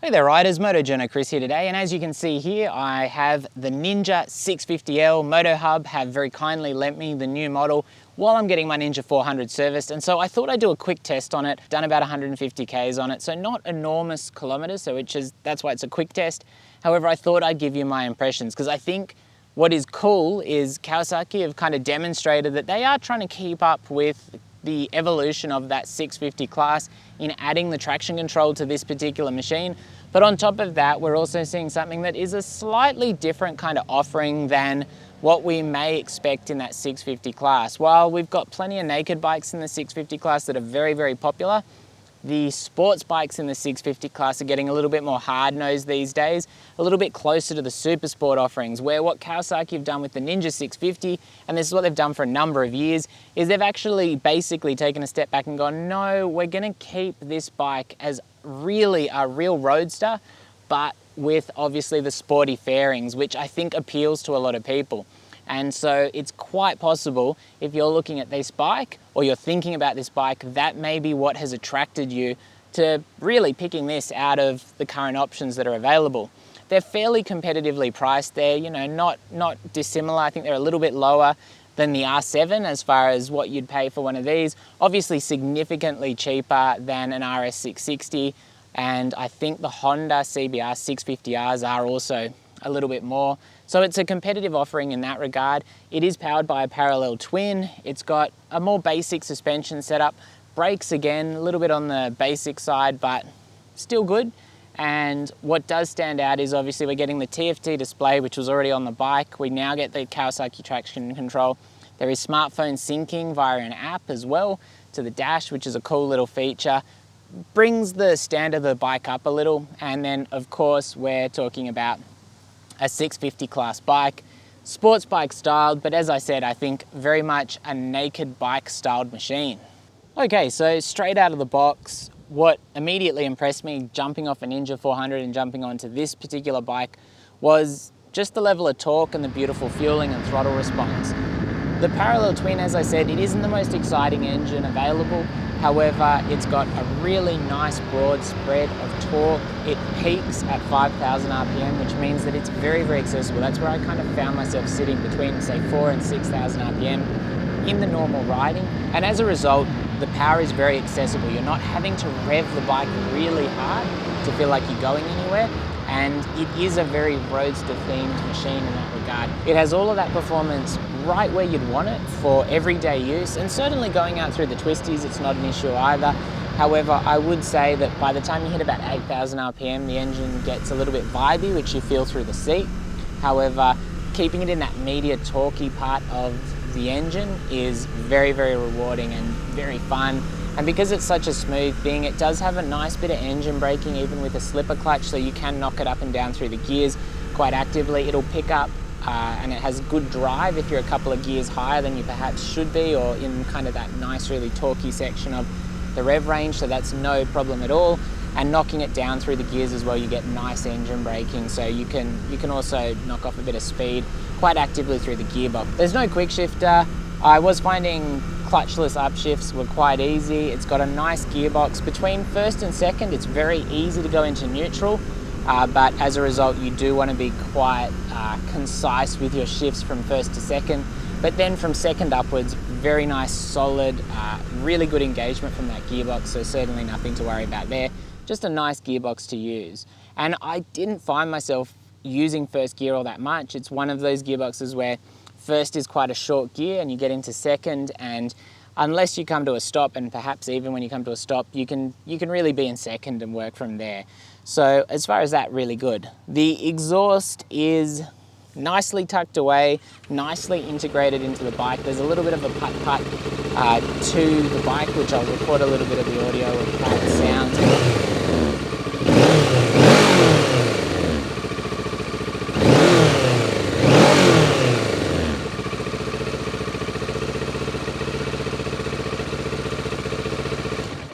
Hey there riders, Journo Kris here today, and as you can see here I have the Ninja 650L. MotoHub have very kindly lent me the new model while I'm getting my Ninja 400 serviced, and so I thought I'd do a quick test on it. Done about 150 Ks on it, so not enormous kilometers, so that's why it's a quick test. However, I thought I'd give you my impressions because I think what is cool is Kawasaki have kind of demonstrated that they are trying to keep up with the evolution of that 650 class in adding the traction control to this particular machine. But on top of that, we're also seeing something that is a slightly different kind of offering than what we may expect in that 650 class. While we've got plenty of naked bikes in the 650 class that are very, very popular, the sports bikes in the 650 class are getting a little bit more hard-nosed these days, a little bit closer to the super sport offerings, where what Kawasaki have done with the Ninja 650, and this is what they've done for a number of years, is they've actually basically taken a step back and gone, no, we're gonna keep this bike as really a real roadster, but with obviously the sporty fairings, which I think appeals to a lot of people. And so it's quite possible if you're looking at this bike or you're thinking about this bike, that may be what has attracted you to really picking this out of the current options that are available. They're fairly competitively priced there, you know, not dissimilar. I think they're a little bit lower than the R7 as far as what you'd pay for one of these. Obviously significantly cheaper than an RS660, and I think the Honda CBR 650Rs are also a little bit more. So it's a competitive offering in that regard. It is powered by a parallel twin. It's got a more basic suspension setup. Brakes, again, a little bit on the basic side, but still good. And what does stand out is obviously we're getting the TFT display, which was already on the bike. We now get the Kawasaki traction control. There is smartphone syncing via an app as well to the dash, which is a cool little feature. Brings the standard of the bike up a little. And then of course, we're talking about a 650 class bike, sports bike styled, but as I said, I think very much a naked bike styled machine. Okay, so straight out of the box, what immediately impressed me jumping off a Ninja 400 and jumping onto this particular bike was just the level of torque and the beautiful fueling and throttle response. The parallel twin, as I said, it isn't the most exciting engine available. However, it's got a really nice broad spread of torque. It peaks at 5,000 RPM, which means that it's very, very accessible. That's where I kind of found myself sitting between, say, 4,000 and 6,000 RPM in the normal riding. And as a result, the power is very accessible. You're not having to rev the bike really hard to feel like you're going anywhere. And it is a very roadster-themed machine in that regard. It has all of that performance right where you'd want it for everyday use, and certainly going out through the twisties, it's not an issue either. However, I would say that by the time you hit about 8,000 RPM, the engine gets a little bit vibey, which you feel through the seat. However, keeping it in that media torquey part of the engine is very, very rewarding and very fun. And because it's such a smooth thing, it does have a nice bit of engine braking even with a slipper clutch, so you can knock it up and down through the gears quite actively. It'll pick up and it has good drive if you're a couple of gears higher than you perhaps should be, or in kind of that nice really torquey section of the rev range, so that's no problem at all. And knocking it down through the gears as well, you get nice engine braking, so you can also knock off a bit of speed quite actively through the gearbox. There's no quick shifter. I was finding clutchless upshifts were quite easy. It's got a nice gearbox. Between first and second, it's very easy to go into neutral, but as a result, you do want to be quite concise with your shifts from first to second. But then from second upwards, very nice, solid, really good engagement from that gearbox, so certainly nothing to worry about there. Just a nice gearbox to use. And I didn't find myself using first gear all that much. It's one of those gearboxes where first is quite a short gear and you get into second, and unless you come to a stop, and perhaps even when you come to a stop, you can really be in second and work from there. So as far as that, really good. The exhaust is nicely tucked away, nicely integrated into the bike. There's a little bit of a putt-putt to the bike, which I'll record a little bit of the audio of how it sounds.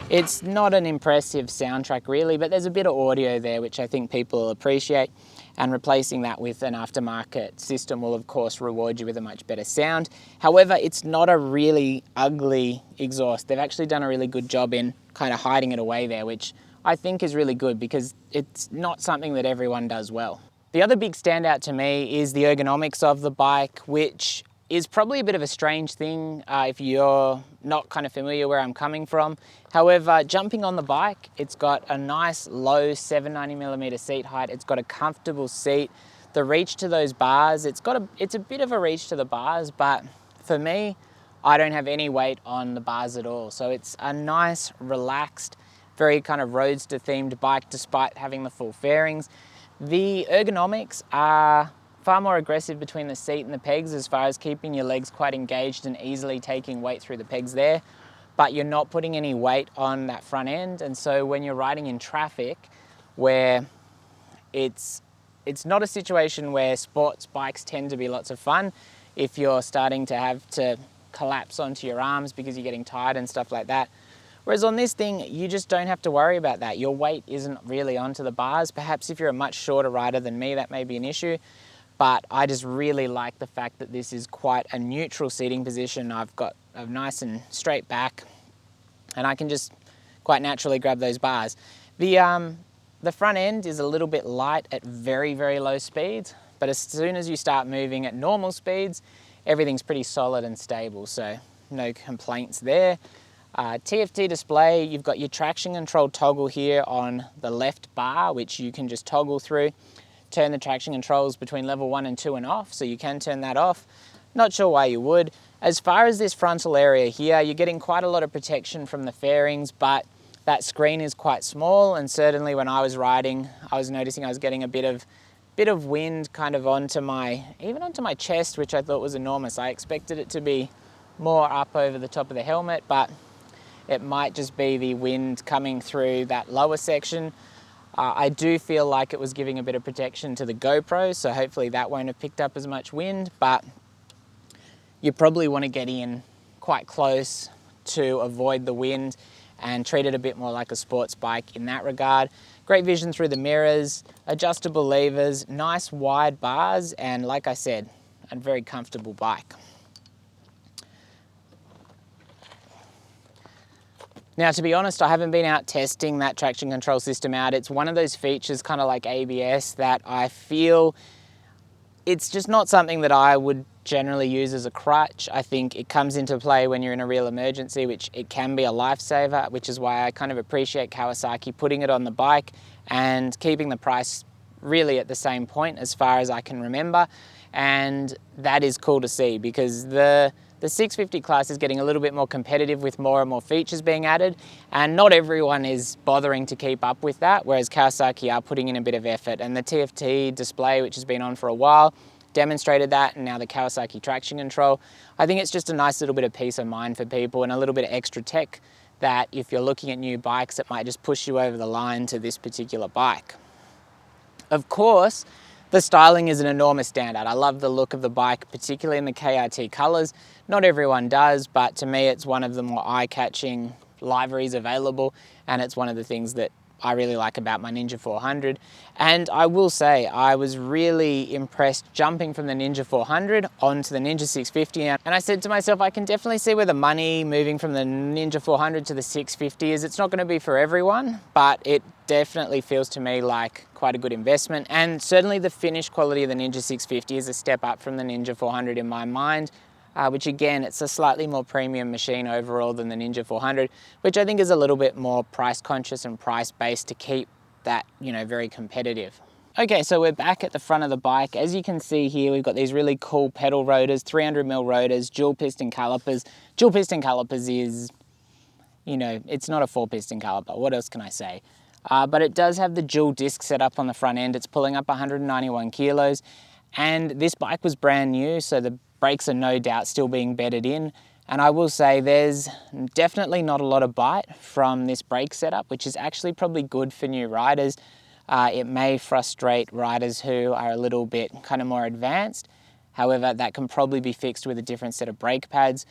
It's not an impressive soundtrack really, but there's a bit of audio there which I think people will appreciate, and replacing that with an aftermarket system will of course reward you with a much better sound. However, it's not a really ugly exhaust. They've actually done a really good job in kind of hiding it away there, which I think is really good because it's not something that everyone does well. The other big standout to me is the ergonomics of the bike, which is probably a bit of a strange thing if you're not kind of familiar where I'm coming from. However, jumping on the bike, it's got a nice low 790mm seat height. It's got a comfortable seat. The reach to those bars, it's a bit of a reach to the bars, but for me, I don't have any weight on the bars at all. So it's a nice, relaxed, very kind of roadster themed bike despite having the full fairings. The ergonomics are far more aggressive between the seat and the pegs as far as keeping your legs quite engaged and easily taking weight through the pegs there, but you're not putting any weight on that front end. And so when you're riding in traffic where it's not a situation where sports bikes tend to be lots of fun if you're starting to have to collapse onto your arms because you're getting tired and stuff like that. Whereas on this thing, you just don't have to worry about that. Your weight isn't really onto the bars. Perhaps if you're a much shorter rider than me, that may be an issue. But I just really like the fact that this is quite a neutral seating position. I've got a nice and straight back, and I can just quite naturally grab those bars. The front end is a little bit light at very, very low speeds, but as soon as you start moving at normal speeds, everything's pretty solid and stable, so no complaints there. TFT display, you've got your traction control toggle here on the left bar, which you can just toggle through. Turn the traction controls between level 1 and 2 and off, so you can turn that off. Not sure why you would. As far as this frontal area here, you're getting quite a lot of protection from the fairings, but that screen is quite small, and certainly when I was riding, I was noticing I was getting a bit of wind kind of even onto my chest, which I thought was enormous. I expected it to be more up over the top of the helmet, but it might just be the wind coming through that lower section. I do feel like it was giving a bit of protection to the GoPro, so hopefully that won't have picked up as much wind, but you probably want to get in quite close to avoid the wind and treat it a bit more like a sports bike in that regard. Great vision through the mirrors, adjustable levers, nice wide bars, and like I said, a very comfortable bike. Now, to be honest, I haven't been out testing that traction control system out. It's one of those features, kind of like ABS, that I feel it's just not something that I would generally use as a crutch. I think it comes into play when you're in a real emergency, which it can be a lifesaver, which is why I kind of appreciate Kawasaki putting it on the bike and keeping the price really at the same point as far as I can remember. And that is cool to see because the 650 class is getting a little bit more competitive with more and more features being added, and not everyone is bothering to keep up with that, whereas Kawasaki are putting in a bit of effort. And the TFT display, which has been on for a while, demonstrated that, and now the Kawasaki traction control. I think it's just a nice little bit of peace of mind for people and a little bit of extra tech that if you're looking at new bikes, it might just push you over the line to this particular bike. Of course, the styling is an enormous standout. I love the look of the bike, particularly in the KRT colors. Not everyone does, but to me it's one of the more eye-catching liveries available, and it's one of the things that I really like about my Ninja 400. And I will say, I was really impressed jumping from the Ninja 400 onto the Ninja 650. And I said to myself, I can definitely see where the money moving from the Ninja 400 to the 650 is. It's not going to be for everyone, but it definitely feels to me like quite a good investment. And certainly the finish quality of the Ninja 650 is a step up from the Ninja 400 in my mind. Which again, it's a slightly more premium machine overall than the Ninja 400, which I think is a little bit more price conscious and price based to keep that, very competitive. Okay, so we're back at the front of the bike. As you can see here, we've got these really cool pedal rotors, 300mm rotors, dual piston calipers. Dual piston calipers is, it's not a 4-piston caliper. What else can I say? But it does have the dual disc set up on the front end. It's pulling up 191 kilos. And this bike was brand new, so the brakes are no doubt still being bedded in. And I will say there's definitely not a lot of bite from this brake setup, which is actually probably good for new riders. It may frustrate riders who are a little bit kind of more advanced. However, that can probably be fixed with a different set of brake pads.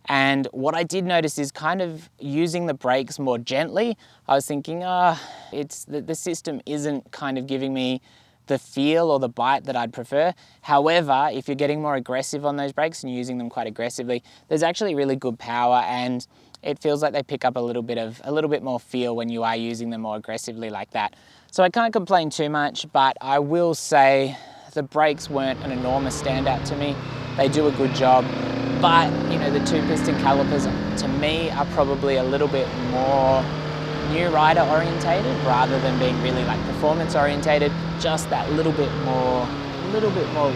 And what I did notice is kind of using the brakes more gently. I was thinking, the system isn't kind of giving me the feel or the bite that I'd prefer. However, if you're getting more aggressive on those brakes and using them quite aggressively, there's actually really good power, and it feels like they pick up a little bit more feel when you are using them more aggressively like that. So I can't complain too much, but I will say the brakes weren't an enormous standout to me. They do a good job, but you know, the 2-piston calipers to me are probably a little bit more new rider orientated rather than being really like performance orientated. Just that little bit more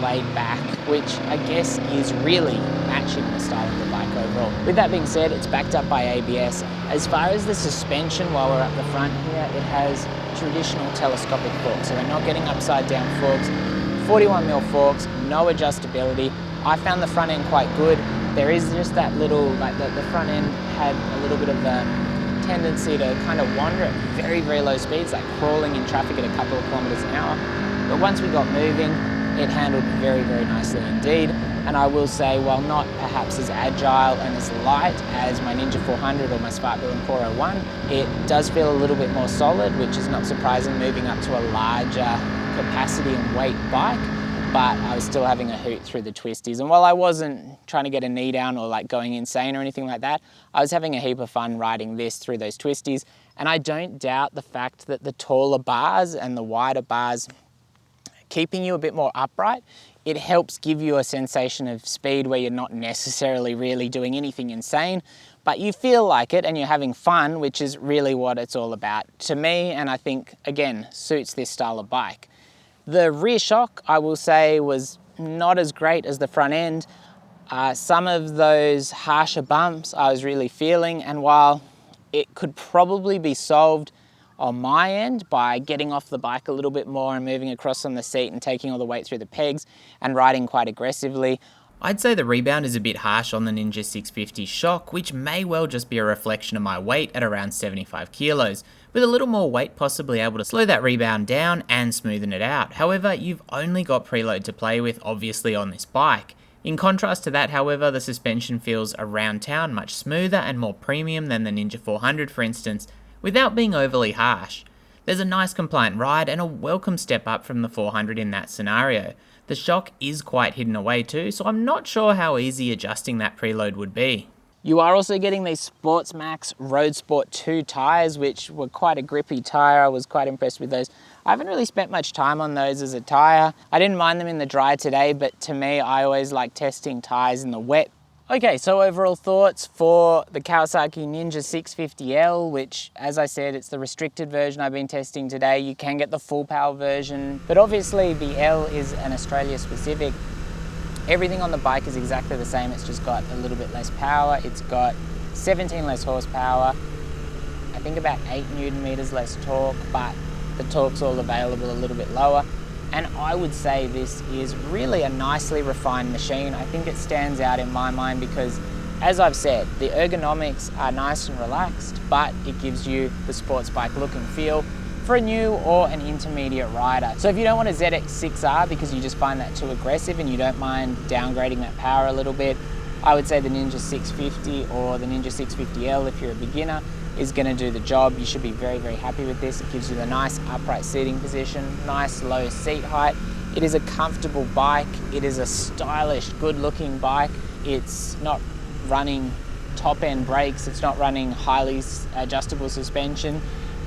laid back, which I guess is really matching the style of the bike overall. With that being said, it's backed up by ABS. As far as the suspension, while we're up the front here, it has traditional telescopic forks, so we're not getting upside down forks. 41mm forks, no adjustability. I found the front end quite good. There is just that little, like the front end had a little bit of a tendency to kind of wander at very, very low speeds, like crawling in traffic at a couple of kilometers an hour. But once we got moving, it handled very, very nicely indeed. And I will say, while not perhaps as agile and as light as my Ninja 400 or my Sparkbillion 401, it does feel a little bit more solid, which is not surprising moving up to a larger capacity and weight bike. But I was still having a hoot through the twisties. And while I wasn't trying to get a knee down or like going insane or anything like that, I was having a heap of fun riding this through those twisties. And I don't doubt the fact that the taller bars and the wider bars keeping you a bit more upright, it helps give you a sensation of speed where you're not necessarily really doing anything insane, but you feel like it and you're having fun, which is really what it's all about to me, and I think, again, suits this style of bike. The rear shock, I will say, was not as great as the front end. Some of those harsher bumps I was really feeling, and while it could probably be solved on my end by getting off the bike a little bit more and moving across on the seat and taking all the weight through the pegs and riding quite aggressively, I'd say the rebound is a bit harsh on the Ninja 650 shock, which may well just be a reflection of my weight at around 75 kilos. With a little more weight possibly able to slow that rebound down and smoothen it out. However, you've only got preload to play with, obviously, on this bike. In contrast to that, however, the suspension feels around town much smoother and more premium than the Ninja 400, for instance, without being overly harsh. There's a nice compliant ride and a welcome step up from the 400 in that scenario. The shock is quite hidden away too, so I'm not sure how easy adjusting that preload would be. You are also getting these Sports Max Road Sport 2 tyres, which were quite a grippy tyre. I was quite impressed with those. I haven't really spent much time on those as a tyre. I didn't mind them in the dry today, but to me, I always like testing tyres in the wet. Okay, so overall thoughts for the Kawasaki Ninja 650L, which, as I said, it's the restricted version I've been testing today. You can get the full power version, but obviously the L is an Australia specific. Everything on the bike is exactly the same. It's just got a little bit less power. It's got 17 less horsepower. I think about 8 Newton meters less torque, but the torque's all available a little bit lower. And I would say this is really a nicely refined machine. I think it stands out in my mind because, as I've said, the ergonomics are nice and relaxed, but it gives you the sports bike look and feel for a new or an intermediate rider. So if you don't want a ZX-R because you just find that too aggressive and you don't mind downgrading that power a little bit, I would say the Ninja 650 or the Ninja 650L, if you're a beginner, is going to do the job. You should be very, very happy with this. It gives you the nice upright seating position, nice low seat height. It is a comfortable bike. It is a stylish, good looking bike. It's not running top end brakes. It's not running highly adjustable suspension.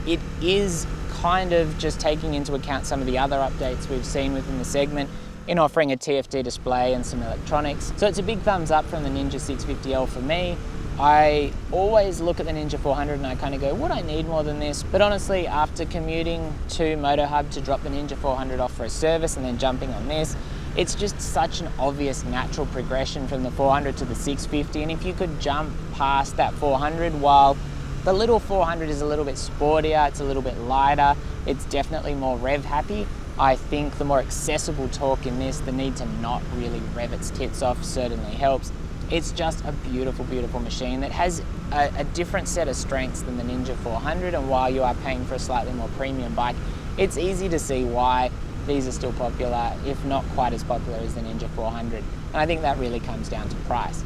It is kind of just taking into account some of the other updates we've seen within the segment in offering a TFT display and some electronics. So it's a big thumbs up from the Ninja 650L for me. I always look at the Ninja 400 and I kind of go, would I need more than this? But honestly, after commuting to MotoHub to drop the Ninja 400 off for a service and then jumping on this, it's just such an obvious natural progression from the 400 to the 650. And if you could jump past that 400, while the little 400 is a little bit sportier, it's a little bit lighter, it's definitely more rev happy, I think the more accessible torque in this, the need to not really rev its tits off certainly helps. It's just a beautiful, beautiful machine that has a different set of strengths than the Ninja 400, and while you are paying for a slightly more premium bike, it's easy to see why these are still popular, if not quite as popular as the Ninja 400. And I think that really comes down to price.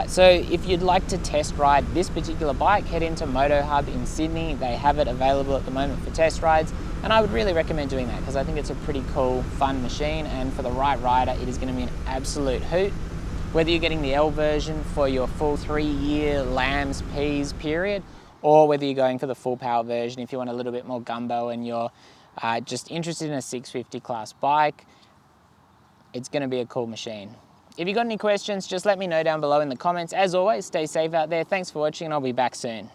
So if you'd like to test ride this particular bike, head into MotoHub in Sydney. They have it available at the moment for test rides, and I would really recommend doing that because I think it's a pretty cool, fun machine, and for the right rider, it is going to be an absolute hoot. whether you're getting the L version for your full 3-year lambs, peas period, or whether you're going for the full power version if you want a little bit more gumbo and you're just interested in a 650 class bike. It's going to be a cool machine. If you've got any questions, just let me know down below in the comments. As always, stay safe out there. Thanks for watching, and I'll be back soon.